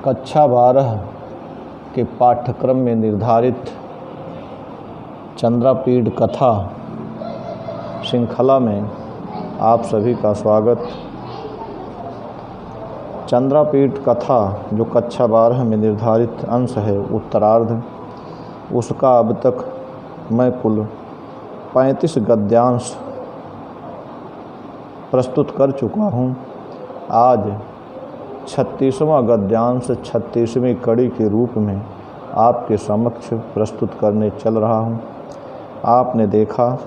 कक्षा 12 के पाठ्यक्रम में निर्धारित चंद्रापीठ कथा श्रृंखला में आप सभी का स्वागत। चंद्रापीठ कथा जो कक्षा 12 में निर्धारित अंश है उत्तरार्ध, उसका अब तक मैं कुल 35 गद्यांश प्रस्तुत कर चुका हूँ। आज 36वां गद्यांश 36वीं कड़ी के रूप में आपके समक्ष प्रस्तुत करने चल रहा हूँ। आपने देखा,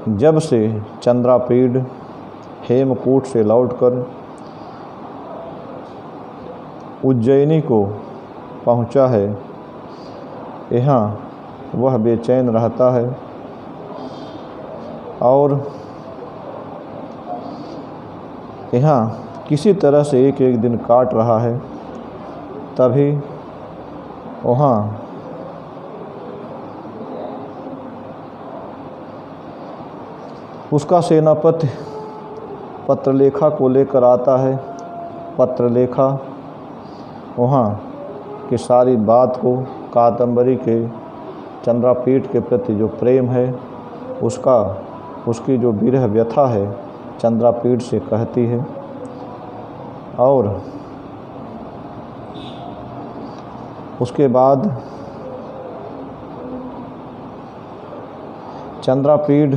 जब से चंद्रापीठ हेमकूट से लौटकर उज्जैनी को पहुँचा है, यहाँ वह बेचैन रहता है और यहाँ किसी तरह से एक एक दिन काट रहा है। तभी वहाँ उसका सेनापति पत्रलेखा को लेकर आता है। पत्रलेखा वहाँ की सारी बात को, कादंबरी के चंद्रापीठ के प्रति जो प्रेम है उसकी जो विरह व्यथा है चंद्रापीठ से कहती है। और उसके बाद चंद्रापीठ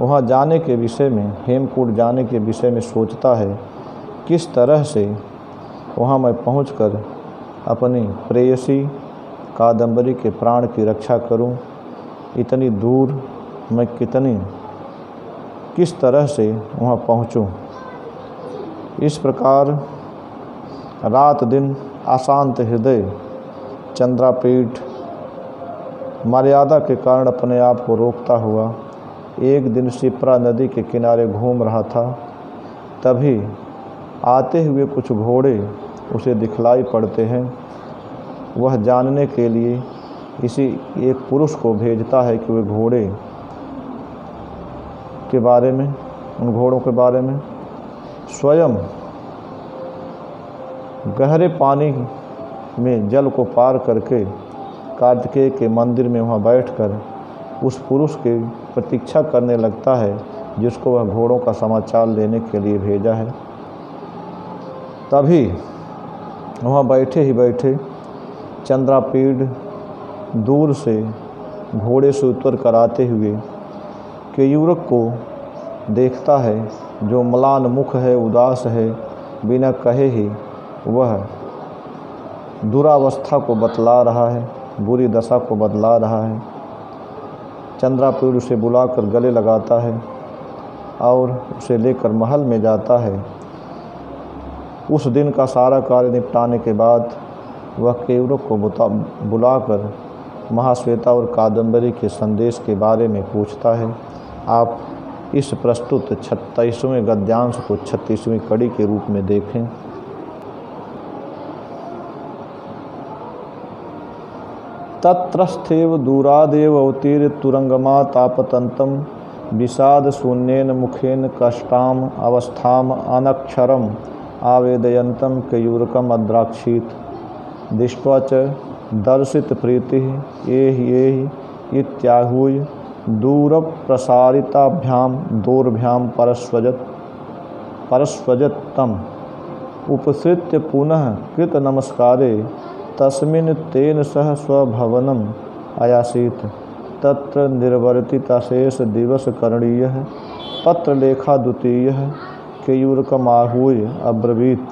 वहाँ जाने के विषय में, हेमकूट जाने के विषय में सोचता है, किस तरह से वहाँ मैं पहुंचकर अपनी प्रेयसी कादंबरी के प्राण की रक्षा करूं। इतनी दूर मैं किस तरह से वहाँ पहुँचूं। इस प्रकार रात दिन अशांत हृदय चंद्रापीठ मर्यादा के कारण अपने आप को रोकता हुआ एक दिन शिप्रा नदी के किनारे घूम रहा था। तभी आते हुए कुछ घोड़े उसे दिखलाई पड़ते हैं। वह जानने के लिए इसी एक पुरुष को भेजता है कि वे घोड़े के बारे में, उन घोड़ों के बारे में स्वयं गहरे पानी में जल को पार करके कार्तिकेय के मंदिर में वहाँ बैठकर उस पुरुष की प्रतीक्षा करने लगता है जिसको वह घोड़ों का समाचार लेने के लिए भेजा है। तभी वहाँ बैठे ही बैठे चंद्रापीठ दूर से घोड़े से उतर कर आते हुए केयूरक को देखता है, जो म्लान मुख है, उदास है। बिना कहे ही वह दुरावस्था को बतला रहा है, बुरी दशा को बतला रहा है। चंद्रापीठ उसे बुलाकर गले लगाता है और उसे लेकर महल में जाता है। उस दिन का सारा कार्य निपटाने के बाद वह केयूरक को बुलाकर महाश्वेता और कादंबरी के संदेश के बारे में पूछता है। आप इस प्रस्तुत 36वें गद्यांश को 36वीं कड़ी के रूप में देखें। तत्रस्थेव दूरादेव अवतीर्य तुरंगमात् आपतन्तं विषाद शून्येन मुखेन कष्टाम अवस्थाम अनक्षरम आवेदयन्तं केयूरकम् अद्राक्षीत् दृष्ट्वा च दर्शित प्रीतिः एहि इत्याहूय दूरप्रसारिताभ्यां दोर्भ्यां परस्वजत् तम् उपसृत्य पुनः कृत नमस्कारे तस्मिन् तेन सह स्वभवनम् आयासीत्। तत्र निर्वर्तिताशेष दिवस करणीयः पत्रलेखा द्वितीयः केयूरकमाहूय अब्रवीत्।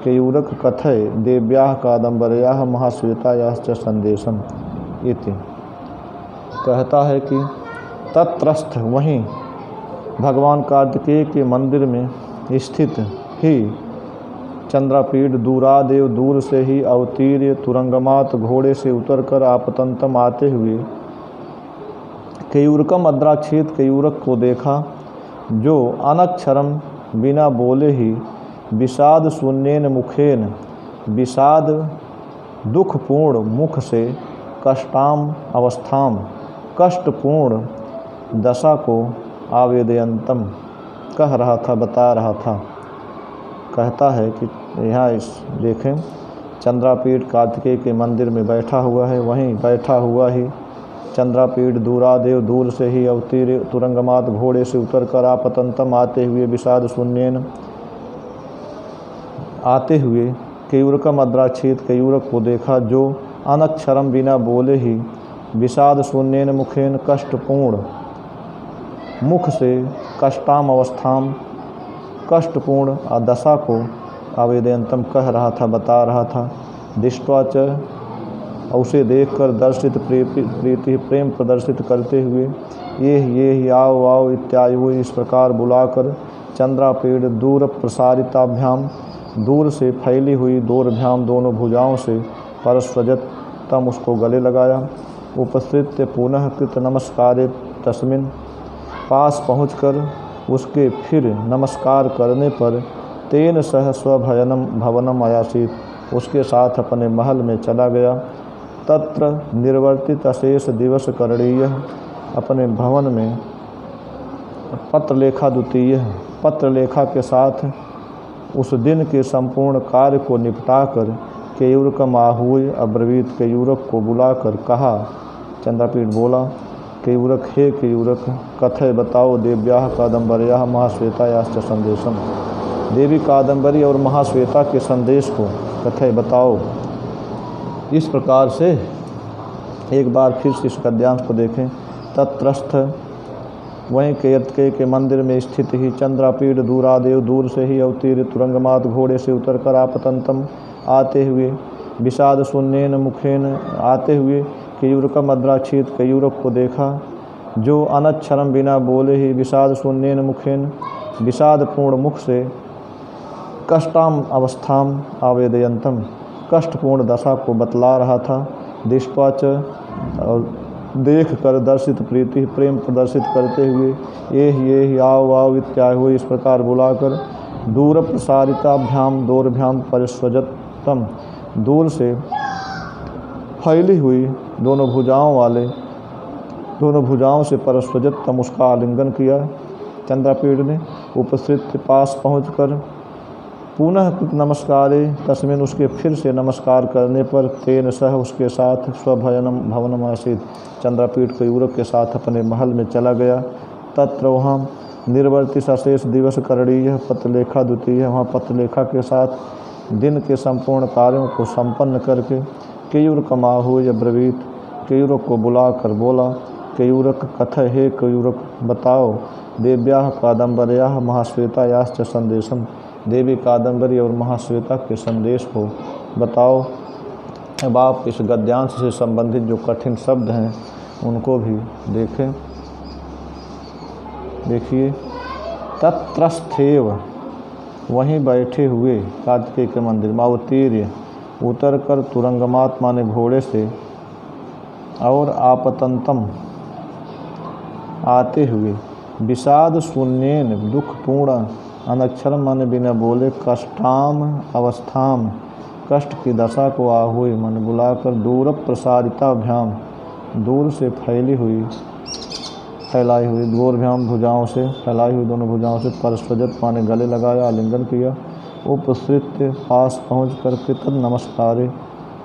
केयूरक कथय देव्याः कादम्बर्याः महाश्वेतायाश्च संदेशम् इति। कहता है कि तत्रस्थ, वहीं भगवान कार्तिकेय के मंदिर में स्थित ही चंद्रापीठ दूरादेव दूर से ही अवतीर्य तुरंगमात घोड़े से उतरकर आपतंतम आते हुए केयूरकम अद्राक्षीत केयूरक को देखा, जो अनक्षरम बिना बोले ही विषाद शून्येन मुखेन विषाद दुखपूर्ण मुख से कष्टाम अवस्थाम कष्टपूर्ण दशा को आवेदयंतम कह रहा था, बता रहा था। कहता है कि यहाँ इस देखें, चंद्रापीठ कार्तिकेय के मंदिर में बैठा हुआ है। वहीं बैठा हुआ ही चंद्रापीठ दूरादेव दूर से ही अवतीर तुरंगमात घोड़े से उतरकर आपतंतम आते हुए विषाद शून्यन आते हुए केयूरकम अद्राक्षित केयूरक को देखा, जो अनक्षरम बिना बोले ही विषाद शून्यन मुखेन कष्टपूर्ण मुख से कष्टाम अवस्थाम कष्टपूर्ण दशा को आवेदयंतम कह रहा था, बता रहा था। दृष्ट्वा च उसे देखकर दर्शित प्रीति प्रेम प्रदर्शित करते हुए ये आओ आओ इत्यायु इस प्रकार बुलाकर चंद्रापीठ दूर प्रसारिताभ्याम दूर से फैली हुई दोरभ्याम दोनों भुजाओं से परस्वजत तम उसको गले लगाया। उपस्थित पुनः कृत नमस्कारे तस्मिन पास पहुंचकर उसके फिर नमस्कार करने पर तेन सह स्वभयनम भवनम आयासित उसके साथ अपने महल में चला गया। तत्र निर्वर्तित अशेष दिवस करणीय अपने भवन में पत्रलेखा द्वितीय पत्रलेखा के साथ उस दिन के संपूर्ण कार्य को निपटाकर केयूरक आहुय अब्रवीत केयूरक को बुलाकर कहा। चंद्रापीठ बोला, केयूरक हे केयूरक कथय बताओ देव्याः कादम्बर्याः महाश्वेतायाश्च संदेशम। देवी कादम्बरी और महाश्वेता के संदेश को कथय बताओ। इस प्रकार से एक बार फिर से इस गद्यांश को देखें। तत्रस्थ वहीं केतकेय के मंदिर में स्थित ही चंद्रापीठ दूरादेव दूर से ही अवतीर तुरंगमात घोड़े से उतरकर आपतंतम आते हुए विषाद शून्यन मुखेन आते हुए केयूरकम अद्राक्षित केयूरक को देखा, जो अनक्षरम बिना बोले ही विषाद शून्यन मुखेन विषादपूर्ण मुख से कष्टाम अवस्थाम आवेदयंतम कष्टपूर्ण दशा को बतला रहा था। दृष्ट्वा च और देख कर दर्शित प्रीति प्रेम प्रदर्शित करते हुए ये आओ आओ इत्याहु इस प्रकार बुलाकर दूर प्रसारिताभ्याम दोरभ्याम परिस्वजतम दूर से फैली हुई दोनों भुजाओं से परस्वजतम उसका आलिंगन किया। चंद्रापीठ ने उपस्थित पास पहुंचकर पुनः कृत नमस्कारे तस्मिन उसके फिर से नमस्कार करने पर तेन सह उसके साथ स्वभयनम भवनम आसीत चंद्रापीठ केयूरक के साथ अपने महल में चला गया। तत्र वहाँ निर्वर्तित अशेष दिवस करणीय पत्रलेखा द्वितीय वहाँ पत्रलेखा के साथ दिन के संपूर्ण कार्यों को संपन्न करके केयूरक आहुय अब्रवीत केयूरक को बुलाकर बोला, केयूरक कथय हे केयूरक बताओ देव्याः कादम्बर्याः महाश्वेतायाश्च संदेशम। देवी कादम्बरी और महाश्वेता के संदेश को बताओ। अब आप इस गद्यांश से संबंधित जो कठिन शब्द हैं उनको भी देखें। देखिए, तत्रस्थेव वहीं बैठे हुए कार्तिकेय के मंदिर में अवतीर्य उतर कर तुरंगमात माने घोड़े से और आपतंतम आते हुए विषाद शून्यन दुखपूर्ण अनक्षरम माने बिना बोले कष्टाम अवस्थाम कष्ट की दशा को आहुई मन बुलाकर दूर प्रसारिताभ्याम दूर से फैलाई हुई दोरभ्याम भुजाओं से फैलाई हुई दोनों भुजाओं से परस्वजत माने गले लगाया आलिंगन किया। उपस्थित पास पहुँच कर कृतज्ञ नमस्कार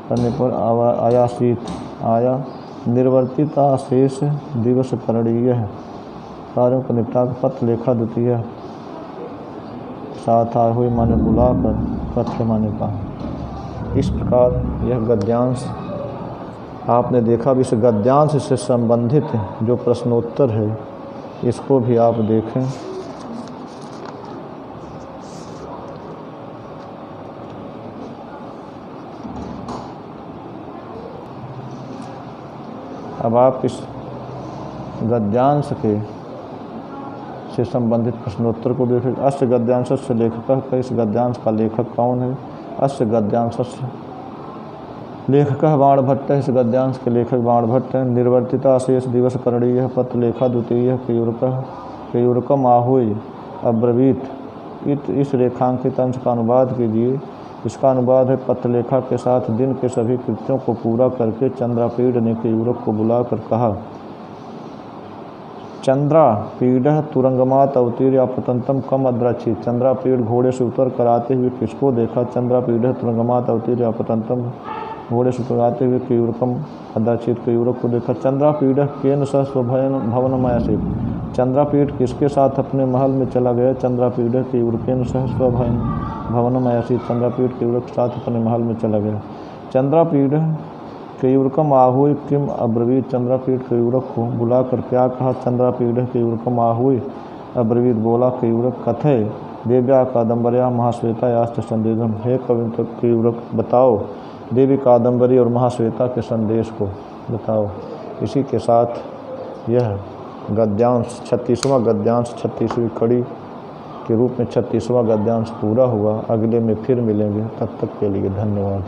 करने पर आयासीत आया। निर्वर्तिता शेष दिवस करणीय है कार्यों को निपटा कर पत्रलेखा द्वितीय साथ आए हुए माने बुलाकर कथ्य माने कहा। इस प्रकार यह गद्यांश आपने देखा। अब इस गद्यांश से संबंधित जो प्रश्नोत्तर है इसको भी आप देखें। अब आप इस गद्यांश के से संबंधित प्रश्नोत्तर को देखें। अस्य गद्यांश से लेखक इस गद्यांश का लेखक कौन है? अस्य गद्यांश लेखक बाणभट्ट है। इस गद्यांश के लेखक बाणभट्ट हैं। निर्वर्तिता शेष दिवस करणीय पत्रलेखा द्वितीय केयूरकम आहुय अब्रवीत। इस रेखांकित अंश का अनुवाद कीजिए। इसका अनुवाद है, पत्रलेखा के साथ दिन के सभी कृत्यों को पूरा करके चंद्रापीठ ने केयूरक को बुलाकर कहा, चंद्रापीड तुरंगमात अवतीर्य अपतंतम कम अद्राक्षित। चंद्रापीड घोड़े से उतर कर आते हुए किसको देखा? चंद्रापीड तुरंगमात अवतीर्य अपतंतम घोड़े से उतर आते हुए केयूरकम अद्राक्षित केयूरक को देखा। चंद्रापीड केन सह स्वभवन से। चंद्रापीड किसके साथ अपने महल में चला गया? चंद्रापीड केयूरकेन सह स्वभवन से। चंद्रापीड केयूरक के साथ अपने महल में चला गया। चंद्रापीड केयूरकम आहुय किम अब्रवीत। चंद्रापीड केयूरक को बुलाकर क्या कहा? चंद्रापीड केयूरकम आहुय अब्रवीत, बोला केयूरक कथय देव्या कादम्बर्या महाश्वेता यास्त संदेशम। हे कवि केयूरक, बताओ देवी कादम्बरी और महाश्वेता के संदेश को बताओ। इसी के साथ यह गद्यांश 36वां गद्यांश 36वीं कड़ी के रूप में 36वां गद्यांश पूरा हुआ। अगले में फिर मिलेंगे, तब तक के लिए धन्यवाद।